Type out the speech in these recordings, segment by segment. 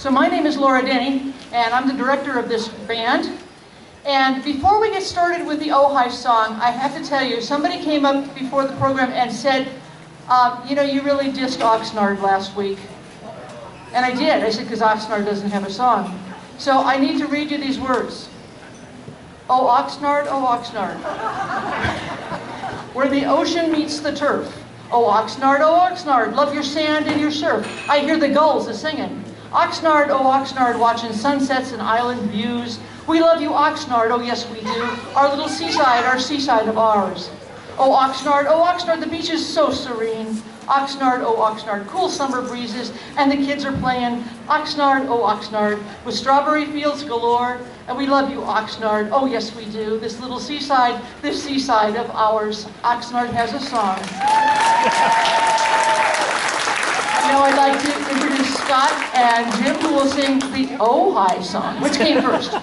So my name is Laura Denny, and I'm the director of this band. And before we get started with the Ojai song, I have to tell you, somebody came up before the program and said, you know, you really dissed Oxnard last week. And I did. I said, because Oxnard doesn't have a song. So I need to read you these words. Oh, Oxnard, where the ocean meets the turf. Oh, Oxnard, love your sand and your surf. I hear the gulls a-singing. Oxnard, oh, Oxnard, watching sunsets and island views. We love you, Oxnard, oh, yes, we do. Our little seaside, our seaside of ours. Oh, Oxnard, the beach is so serene. Oxnard, oh, Oxnard, cool summer breezes, and the kids are playing. Oxnard, oh, Oxnard, with strawberry fields galore. And we love you, Oxnard, oh, yes, we do. This little seaside, this seaside of ours. Oxnard has a song. Now I'd like to introduce Scott and Jim, who will sing the Ojai song. Which came first? All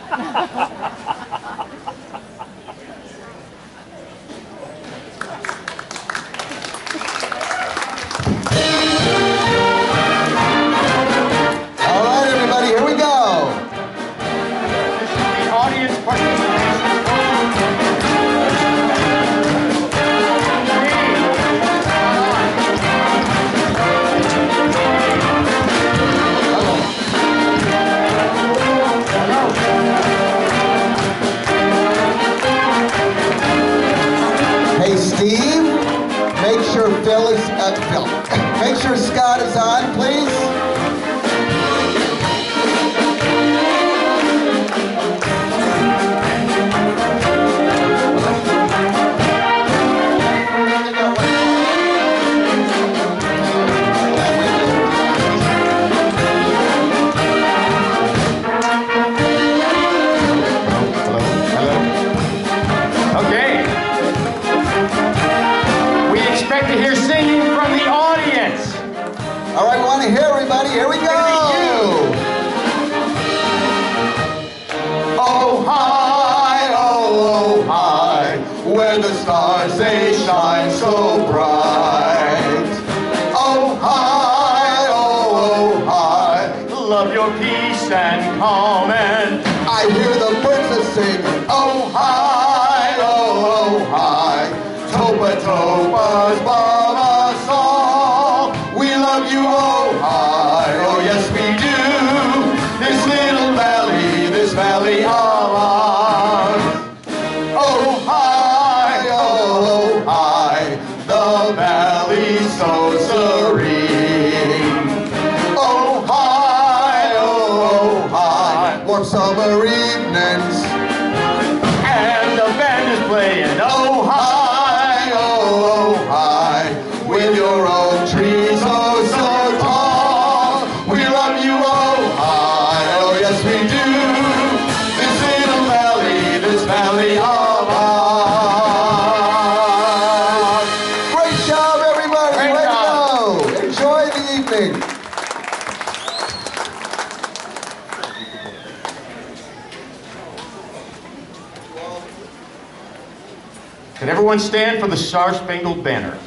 right, everybody, here we go. This is the audience participation program. Hey, Steve, make sure make sure Scott is on, please. Okay. We expect to hear singing from the audience. All right, we want to hear everybody. Here we go. Oh high, where the stars they shine so bright. Oh high, Love your peace and calm and I hear the birds a singing. Oh high, topa topas, mama song. We love you, oh high, oh yes we do. This little valley, this valley of ours. Oh high, the valley so serene. Oh high, warm summer evenings. and the band is playing. Oh high, with your oak trees oh so tall. We love you, oh high, oh yes we do. This little valley, this valley of ours. Great job, everybody. Great Way job. to go. Enjoy the evening. Can everyone stand for the Star Spangled Banner?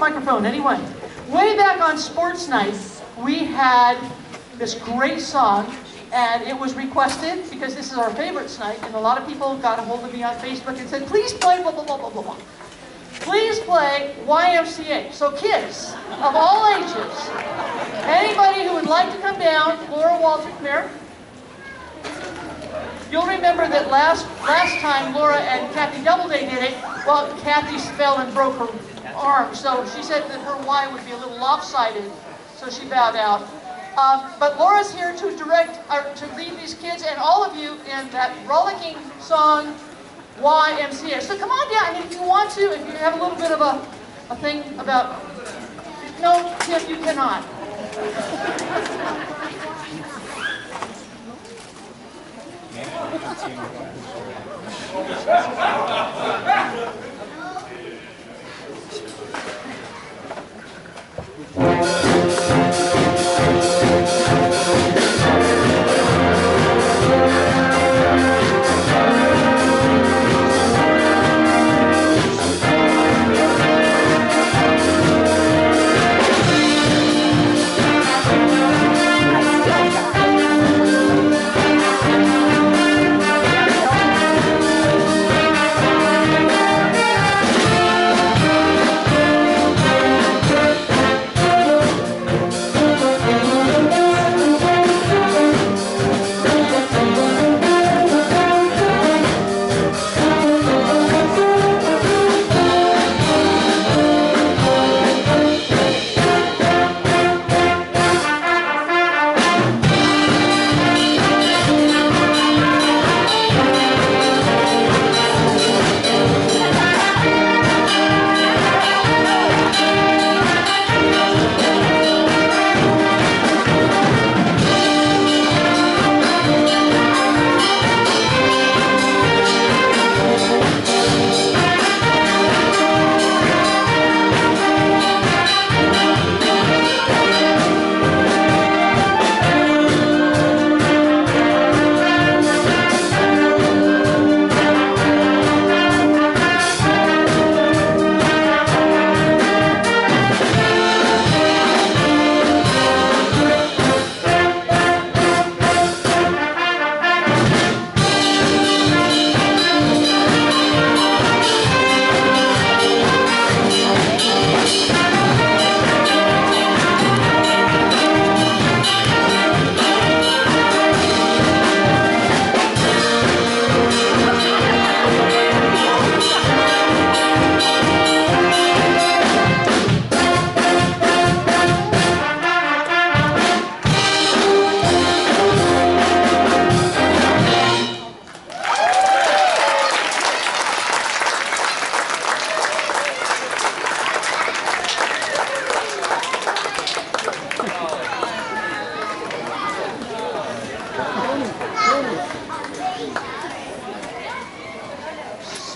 microphone, anyway. Way back on sports night, we had this great song, and it was requested because this is our favorites night, and a lot of people got a hold of me on Facebook and said, please play blah, blah, blah, blah, blah, blah. Please play YMCA. So kids of all ages, anybody who would like to come down, Laura Walter, come here. You'll remember that last time Laura and Kathy Doubleday did it, well, Kathy fell and broke her arm, so she said that her Y would be a little lopsided, so she bowed out. But Laura's here to to lead these kids and all of you in that rollicking song, YMCA. So come on down, and if you want to, if you have a little bit of a thing about, no, Tim, you cannot.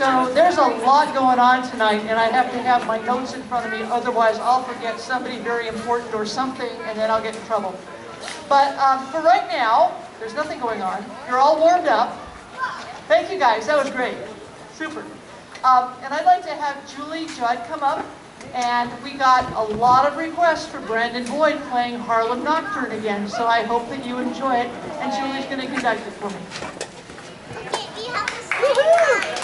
So there's a lot going on tonight, and I have to have my notes in front of me, otherwise I'll forget somebody very important or something, and then I'll get in trouble. But for right now, there's nothing going on. You're all warmed up. Thank you guys, that was great. Super. And I'd like to have Julie Judd come up, and we got a lot of requests for Brandon Boyd playing Harlem Nocturne again, so I hope that you enjoy it, and Julie's going to conduct it for me. Okay, you have to sing.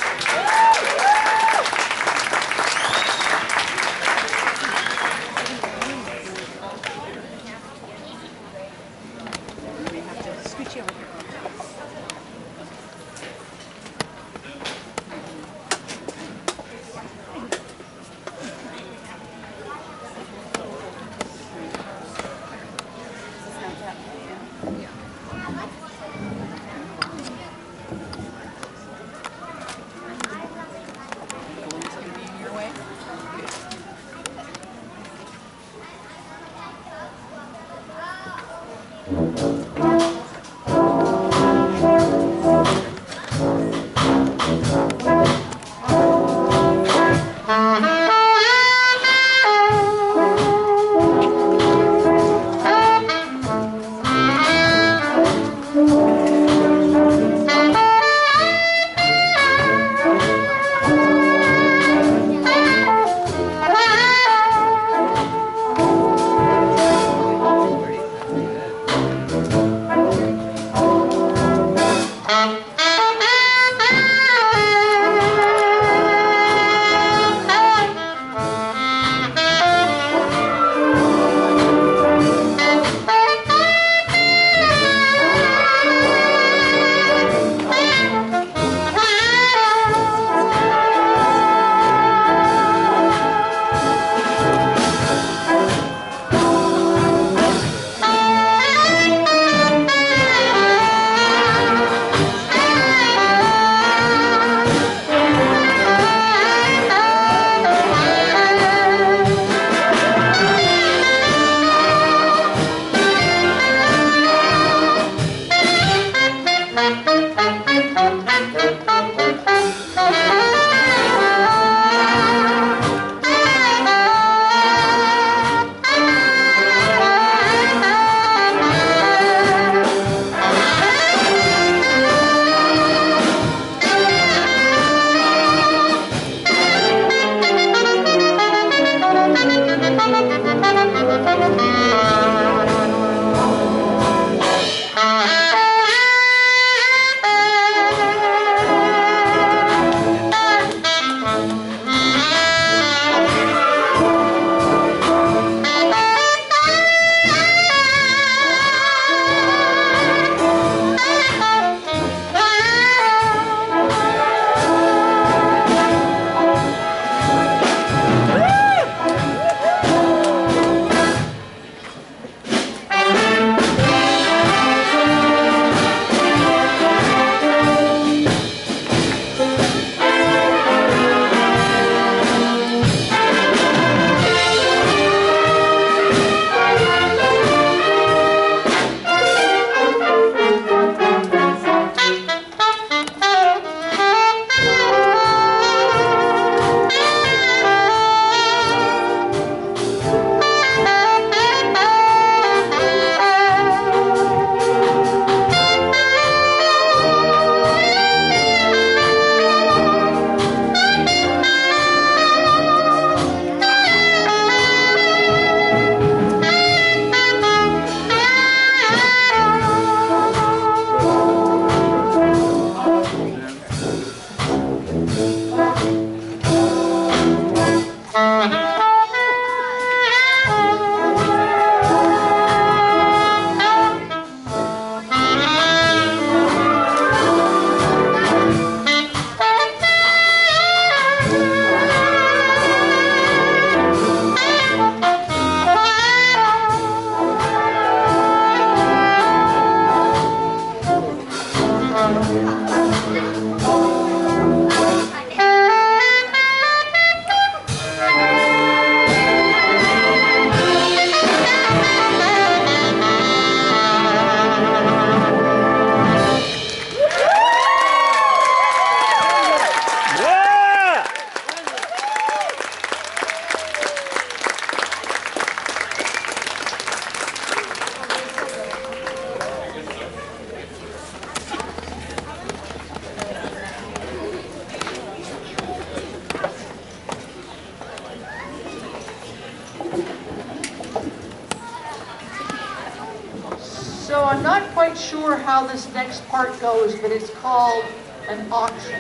So I'm not quite sure how this next part goes, but it's called an auction.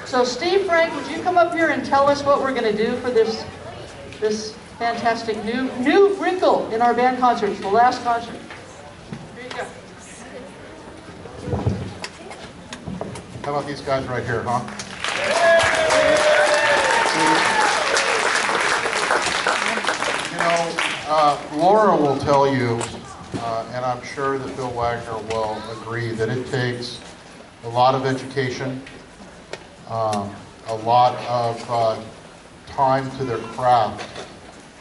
So Steve Frank, would you come up here and tell us what we're going to do for this fantastic new wrinkle in our band concerts, the last concert. Here you go. How about these guys right here, huh? You know, Laura will tell you, and I'm sure that Bill Wagner will agree, that it takes a lot of education, a lot of time to their craft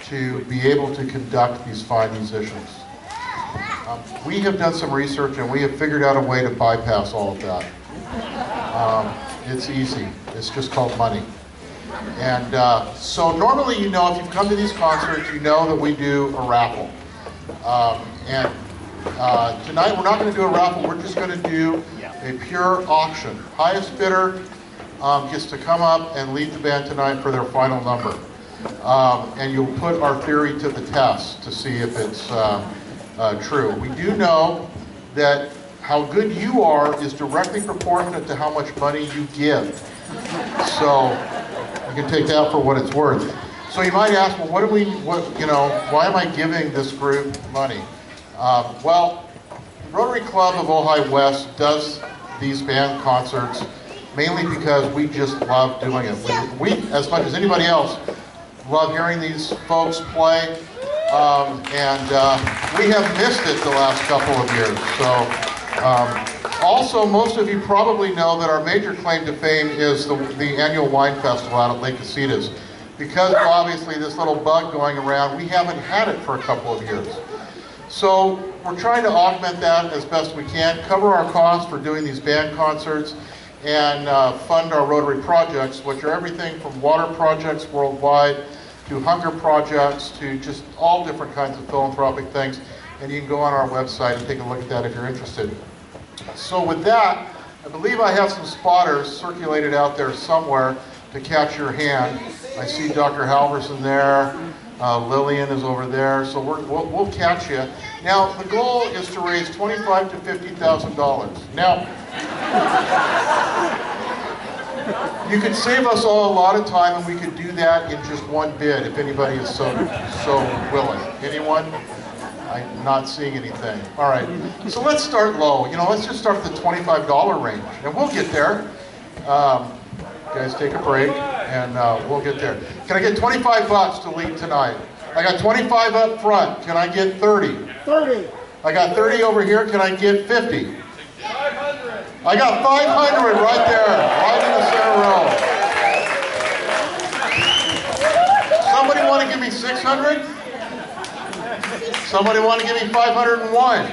to be able to conduct these fine musicians. We have done some research and we have figured out a way to bypass all of that. It's easy. It's just called money. And so normally, you know, if you've come to these concerts, you know that we do a raffle. Tonight we're not going to do a raffle. We're just going to do a pure auction. Highest bidder gets to come up and lead the band tonight for their final number. And you'll put our theory to the test to see if it's true. We do know that how good you are is directly proportionate to how much money you give. So you can take that for what it's worth. So you might ask, well, why am I giving this group money? Well, the Rotary Club of Ojai West does these band concerts mainly because we just love doing it. We, as much as anybody else, love hearing these folks play, and we have missed it the last couple of years. So, also, most of you probably know that our major claim to fame is the annual wine festival out at Lake Casitas. Because of obviously this little bug going around, we haven't had it for a couple of years. So we're trying to augment that as best we can, cover our costs for doing these band concerts, and fund our Rotary projects, which are everything from water projects worldwide to hunger projects to just all different kinds of philanthropic things. And you can go on our website and take a look at that if you're interested. So with that, I believe I have some spotters circulated out there somewhere to catch your hand. I see Dr. Halverson there, Lillian is over there, so we'll catch you. Now, the goal is to raise $25,000 to $50,000. Now, you could save us all a lot of time, and we could do that in just one bid if anybody is so willing. Anyone? I'm not seeing anything. All right, so let's start low. You know, let's just start at the $25 range, and we'll get there. Guys, take a break, and we'll get there. Can I get 25 bucks to lead tonight? I got 25 up front. Can I get 30? 30. I got 30 over here. Can I get 50? 500. I got 500 right there, right in the center row. Somebody want to give me 600? Somebody want to give me 501?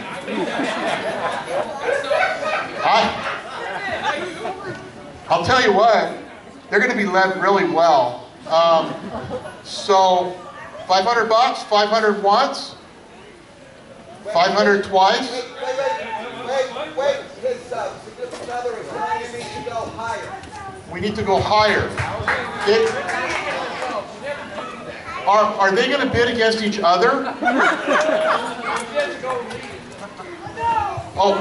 I'll tell you what, they're going to be led really well. So 500 bucks, 500 once, 500 twice. Wait, his significant other is telling you need to go higher. We need to go higher. Are they going to bid against each other? Oh,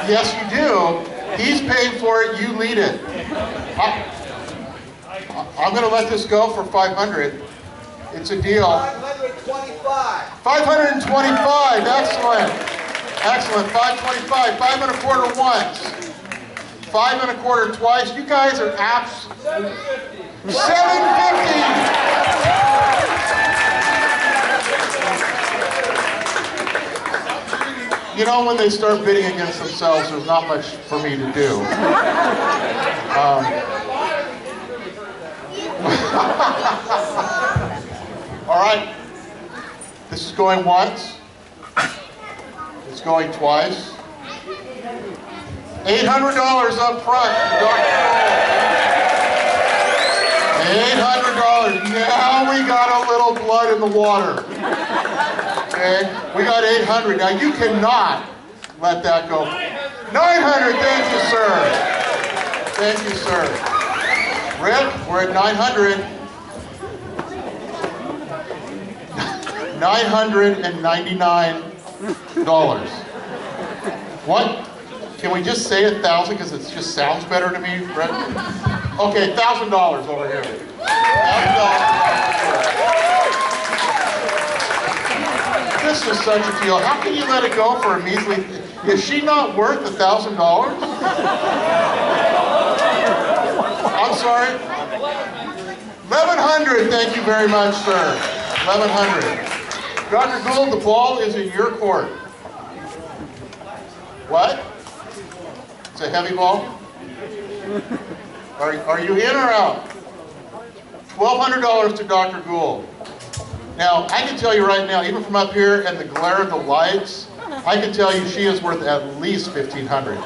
yes you do. He's paying for it, you lead it. I'm going to let this go for 500. It's a deal. 525. 525, excellent. Excellent, 525, 5 1/4 once. 5 1/4 twice. You guys are absolutely... 750! You know, when they start bidding against themselves, there's not much for me to do. All right, this is going once. It's going twice. $800 up front. $800. Now we got a little blood in the water. Okay, we got 800. Now you cannot let that go. 900. Thank you, sir. Thank you, sir. Rick, we're at 900. 999 What? Can we just say 1,000 because it just sounds better to me? Right? Okay, $1,000 over here. $1,000. This is such a deal. How can you let it go for a measly? Is she not worth $1,000? I'm sorry. 1,100. Thank you very much, sir. 1,100. Dr. Gould, the ball is in your court. What? It's a heavy ball? Are you in or out? $1,200 to Dr. Gould. Now, I can tell you right now, even from up here and the glare of the lights, I can tell you she is worth at least $1,500.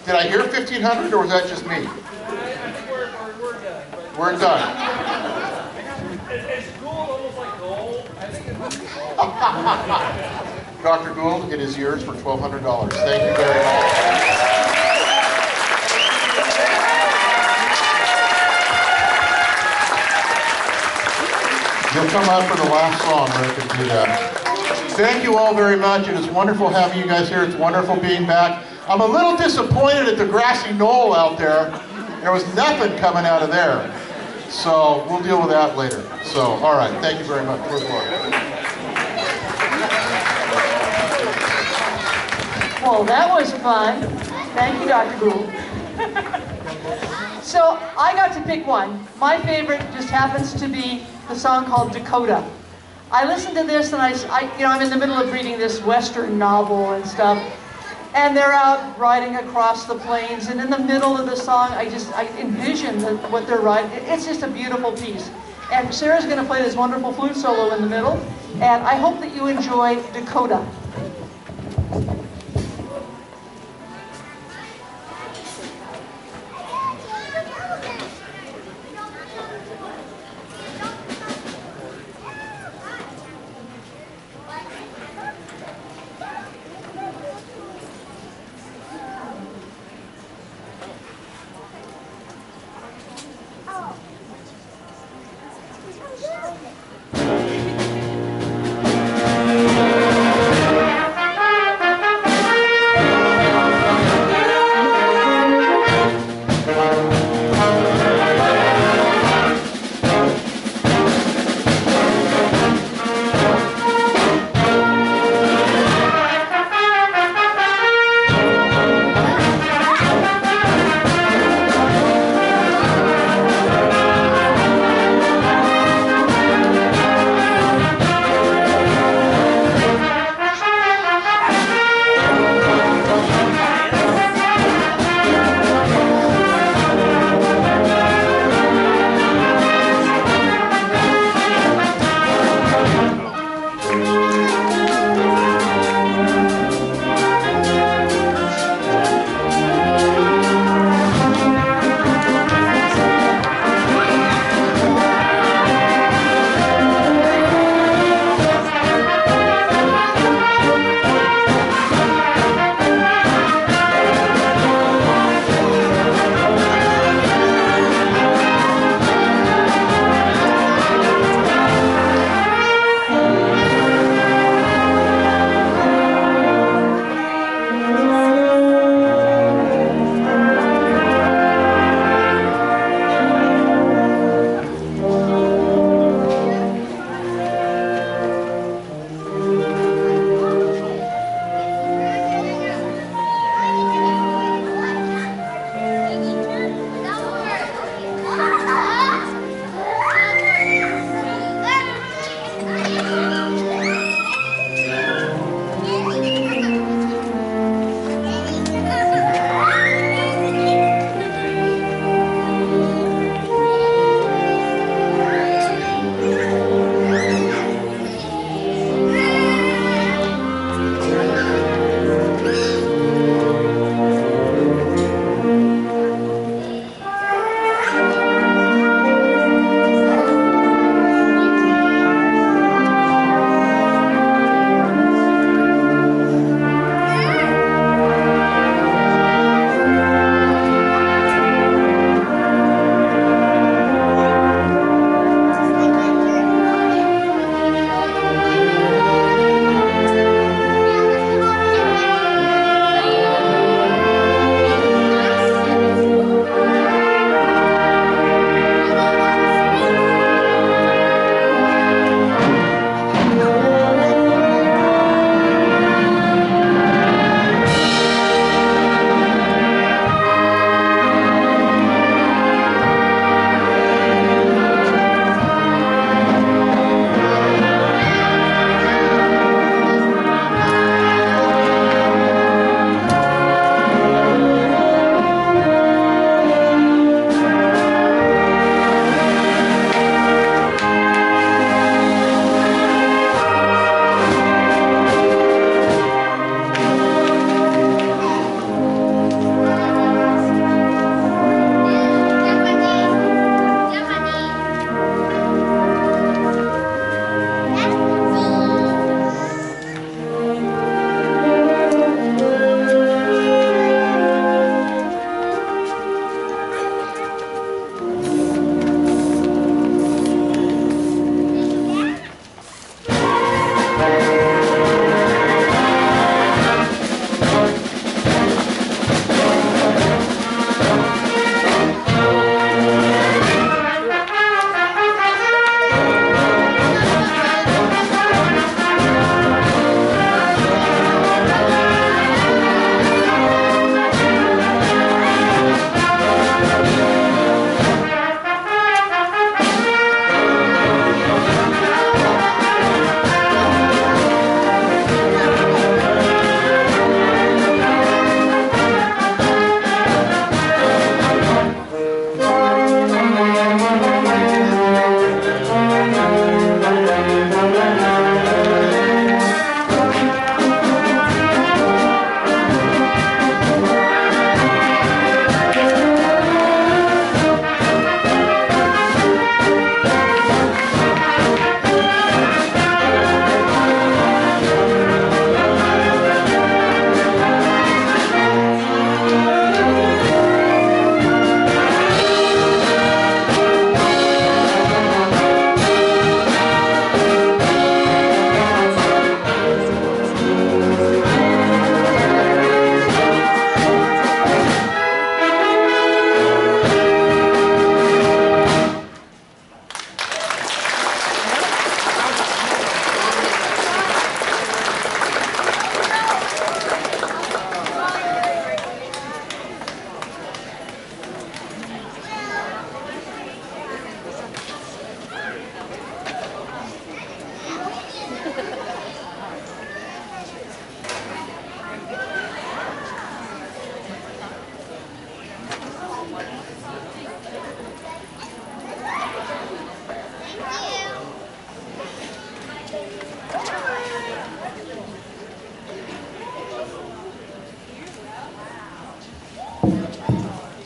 Did I hear 1,500 or was that just me? We're done. Is gold almost like gold? I think it's Dr. Gould, it is yours for $1,200. Thank you very much. You'll come up for the last song, Rick, and do that. Thank you all very much. It is wonderful having you guys here. It's wonderful being back. I'm a little disappointed at the grassy knoll out there. There was nothing coming out of there. So we'll deal with that later. So, all right. Thank you very much. Well, that was fun. Thank you, Dr. Gould. So I got to pick one. My favorite just happens to be the song called Dakota. I listened to this and I'm in the middle of reading this Western novel and stuff. And they're out riding across the plains, and in the middle of the song, I envision what they're riding. It's just a beautiful piece. And Sarah's going to play this wonderful flute solo in the middle, and I hope that you enjoy Dakota. Oh.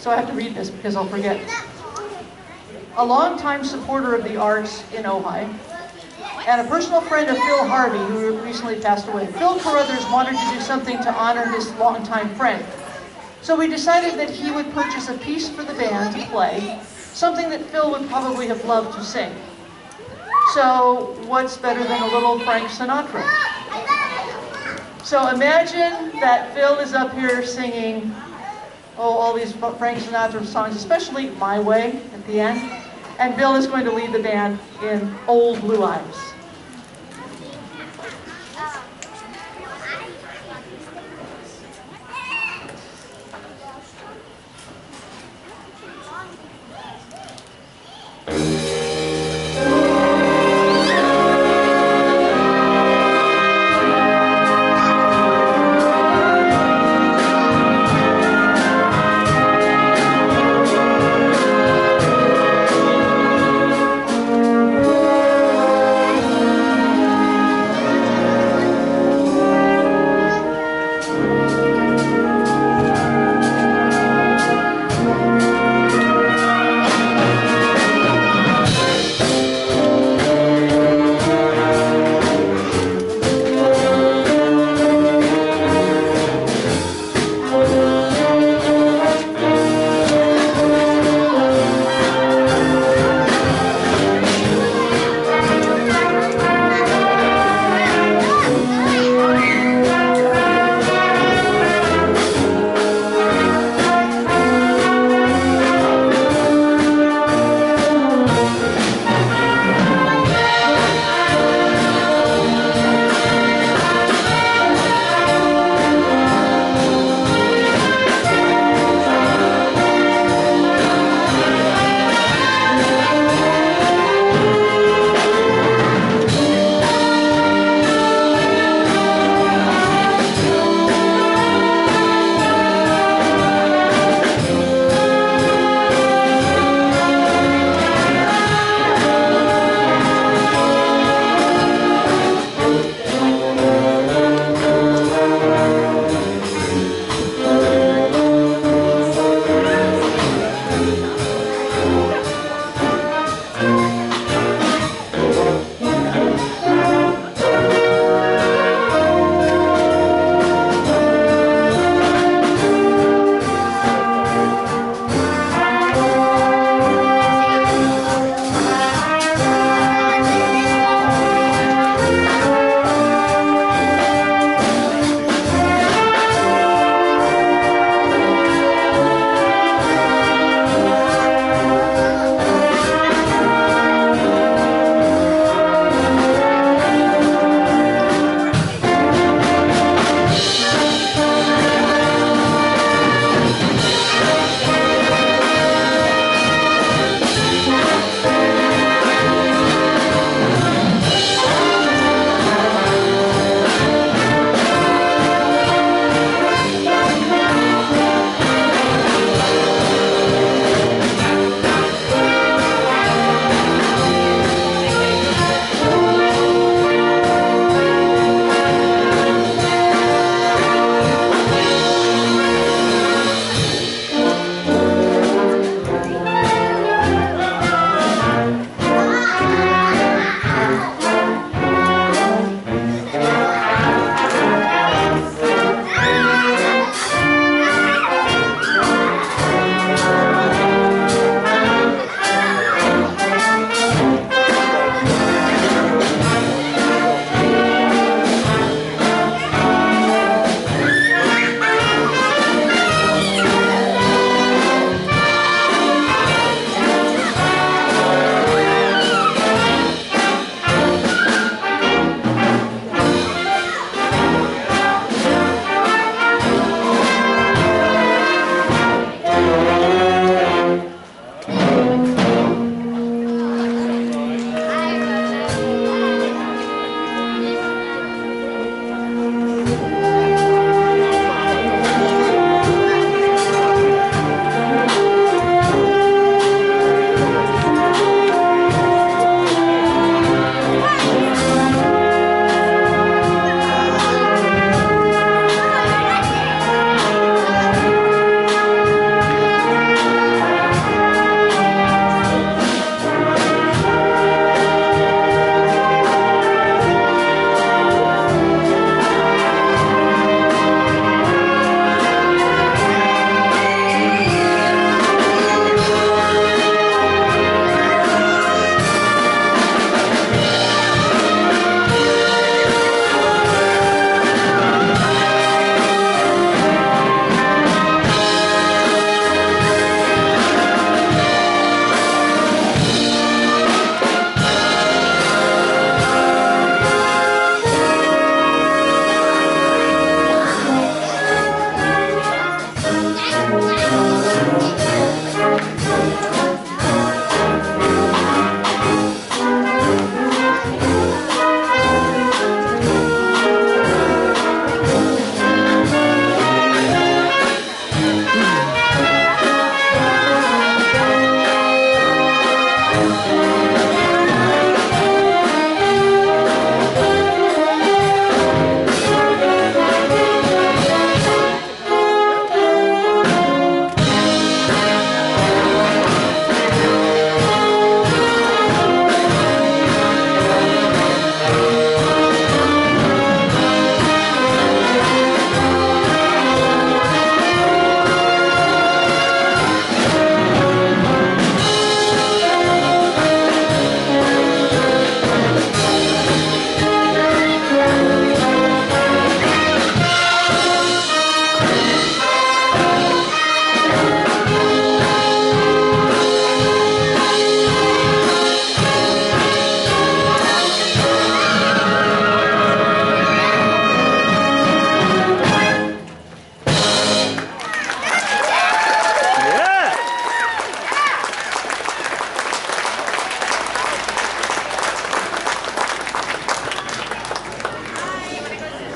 so I have to read this because I'll forget. A longtime supporter of the arts in Ojai, and a personal friend of Phil Harvey, who recently passed away. Phil Carruthers wanted to do something to honor his longtime friend. So we decided that he would purchase a piece for the band to play, something that Phil would probably have loved to sing. So what's better than a little Frank Sinatra? So imagine that Phil is up here singing, all these Frank Sinatra songs, especially My Way at the end. And Bill is going to lead the band in Old Blue Eyes.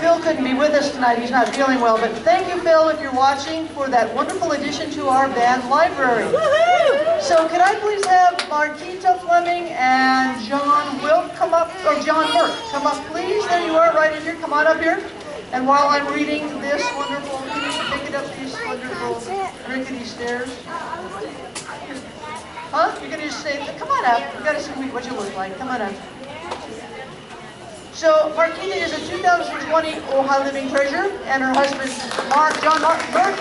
Phil couldn't be with us tonight. He's not feeling well, but thank you, Phil, if you're watching, for that wonderful addition to our band library. So could I please have Marquita Fleming and John Wilk come up, or John Burke, come up, please? There you are, right in here. Come on up here. And while I'm reading this wonderful, can you pick it up these wonderful rickety stairs? Huh? You're going to just say, come on up. We've got to see what you look like. Come on up. So Marquita is a 2020 Ojai Living Treasure, and her husband, John Burke,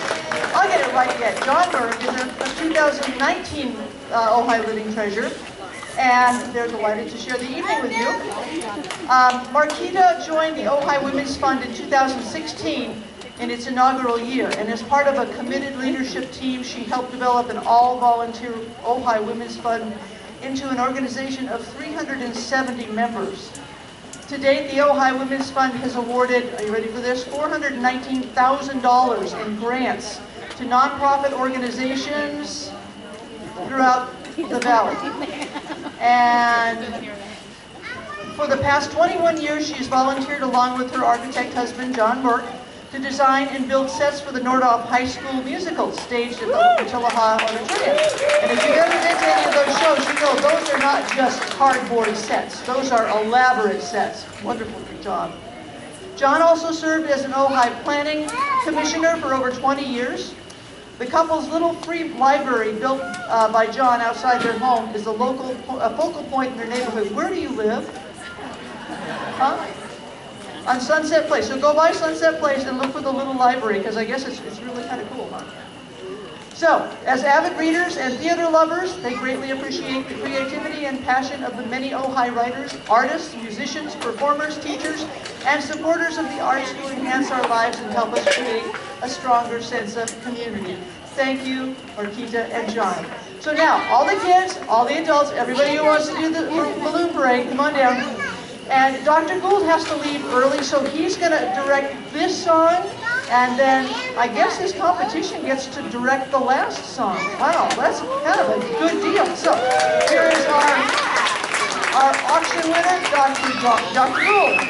I'll get it right again. John Burke is a 2019 Ojai Living Treasure, and they're delighted to share the evening with you. Marquita joined the Ojai Women's Fund in 2016 in its inaugural year, and as part of a committed leadership team, she helped develop an all-volunteer Ojai Women's Fund into an organization of 370 members. To date, the Ojai Women's Fund has awarded, are you ready for this, $419,000 in grants to nonprofit organizations throughout the valley. And for the past 21 years, she has volunteered along with her architect husband, John Burke, to design and build sets for the Nordhoff High School musicals staged at the Tillaha Auditorium. And if you've ever been to any of those shows, you know those are not just cardboard sets. Those are elaborate sets. Wonderful job. John also served as an Ojai Planning Commissioner for over 20 years. The couple's little free library built by John outside their home is a focal point in their neighborhood. Where do you live? Huh? On Sunset Place. So go by Sunset Place and look for the little library, because I guess it's really kind of cool, huh? So, as avid readers and theater lovers, they greatly appreciate the creativity and passion of the many Ojai writers, artists, musicians, performers, teachers, and supporters of the arts who enhance our lives and help us create a stronger sense of community. Thank you, Marquita and John. So now, all the kids, all the adults, everybody who wants to do the balloon parade, come on down. And Dr. Gould has to leave early, so he's going to direct this song, and then I guess his competition gets to direct the last song. Wow, that's kind of a good deal. So here is our auction winner, Dr. Gould.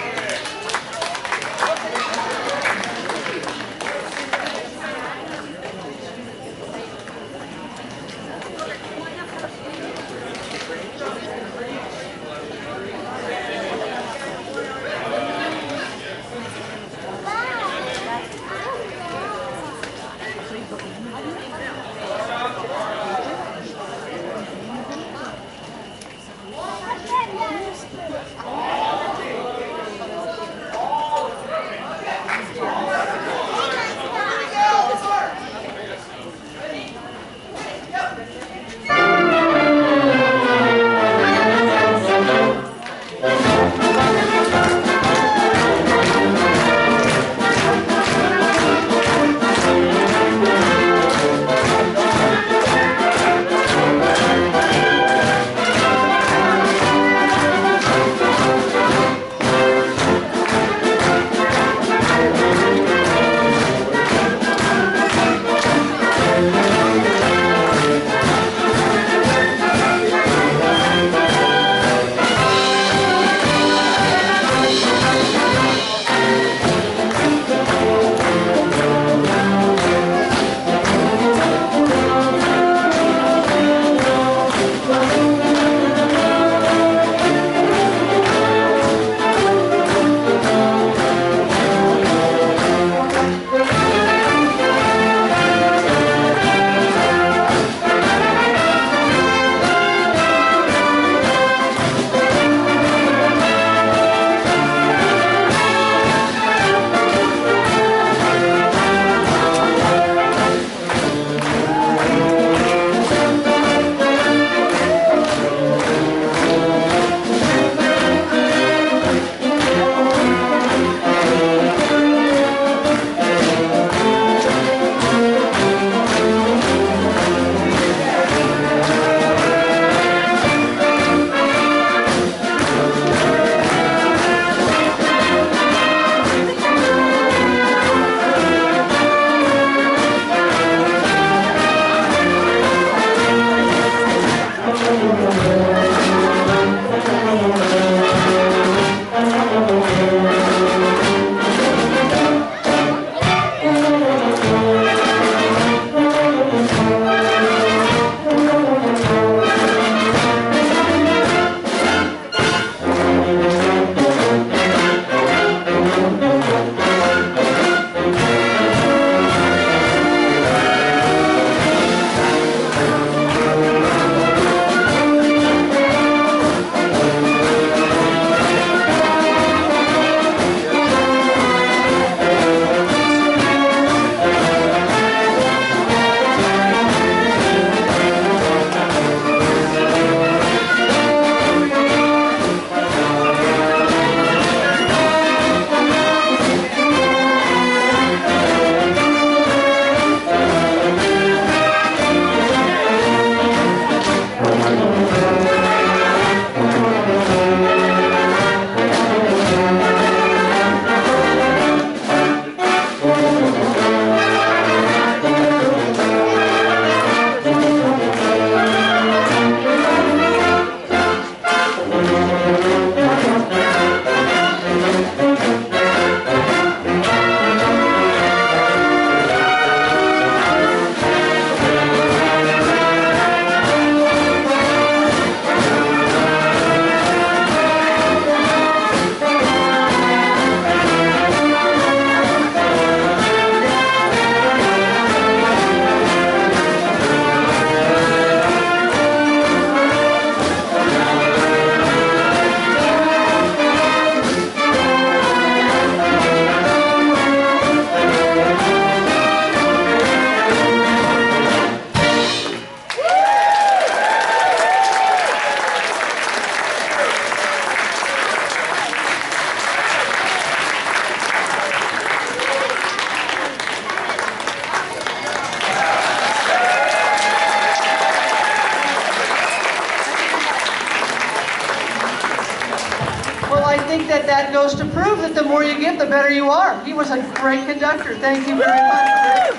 That goes to prove that the more you give, the better you are. He was a great conductor. Thank you very much.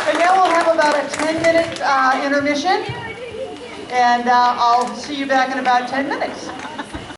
And now we'll have about a 10-minute intermission, and I'll see you back in about 10 minutes.